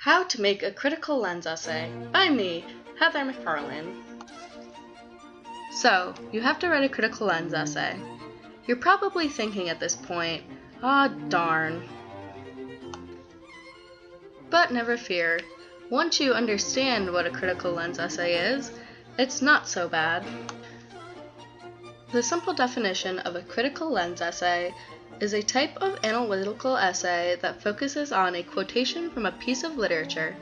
How to Make a Critical Lens Essay by me, Heather McFarlane. So, you have to write a critical lens essay. You're probably thinking at this point, darn. But never fear. Once you understand what a critical lens essay is, it's not so bad. The simple definition of a critical lens essay is a type of analytical essay that focuses on a quotation from a piece of literature.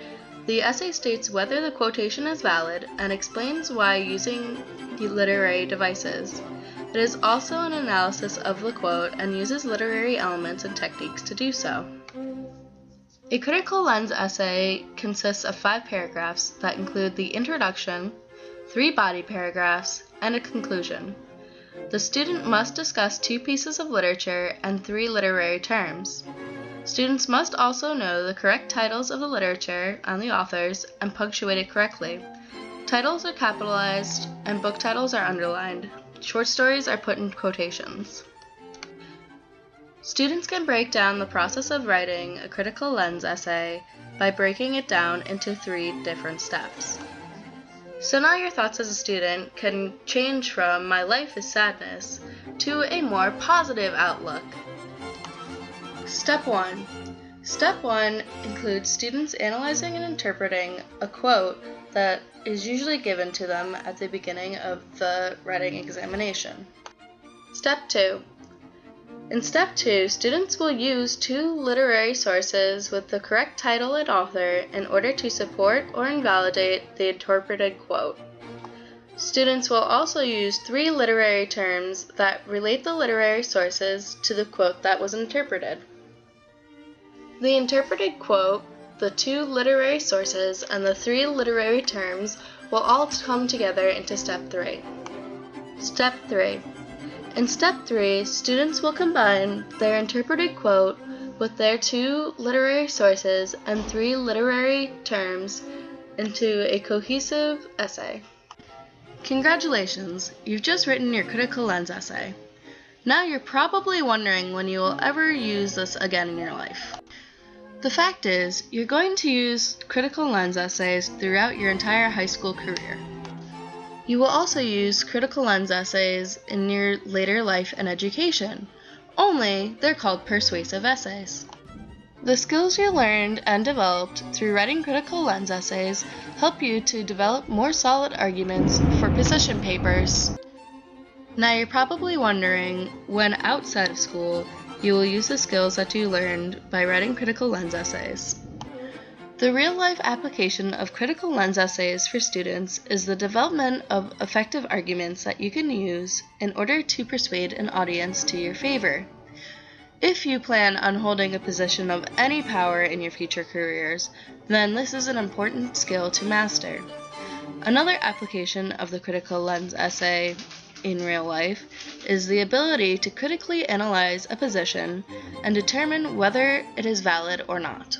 The essay states whether the quotation is valid and explains why using the literary devices. It is also an analysis of the quote and uses literary elements and techniques to do so. A critical lens essay consists of 5 paragraphs that include the introduction, 3 body paragraphs, and a conclusion. The student must discuss 2 pieces of literature and 3 literary terms. Students must also know the correct titles of the literature and the authors and punctuate it correctly. Titles are capitalized and book titles are underlined. Short stories are put in quotations. Students can break down the process of writing a critical lens essay by breaking it down into 3 different steps. So now your thoughts as a student can change from "my life is sadness" to a more positive outlook. Step 1. Step 1 includes students analyzing and interpreting a quote that is usually given to them at the beginning of the writing examination. Step 2. In Step 2, students will use 2 literary sources with the correct title and author in order to support or invalidate the interpreted quote. Students will also use 3 literary terms that relate the literary sources to the quote that was interpreted. The interpreted quote, the 2 literary sources, and the 3 literary terms will all come together into Step 3. Step 3. In Step 3, students will combine their interpreted quote with their 2 literary sources and 3 literary terms into a cohesive essay. Congratulations! You've just written your critical lens essay. Now you're probably wondering when you will ever use this again in your life. The fact is, you're going to use critical lens essays throughout your entire high school career. You will also use critical lens essays in your later life and education, only they're called persuasive essays. The skills you learned and developed through writing critical lens essays help you to develop more solid arguments for position papers. Now you're probably wondering when outside of school you will use the skills that you learned by writing critical lens essays. The real-life application of critical lens essays for students is the development of effective arguments that you can use in order to persuade an audience to your favor. If you plan on holding a position of any power in your future careers, then this is an important skill to master. Another application of the critical lens essay in real life is the ability to critically analyze a position and determine whether it is valid or not.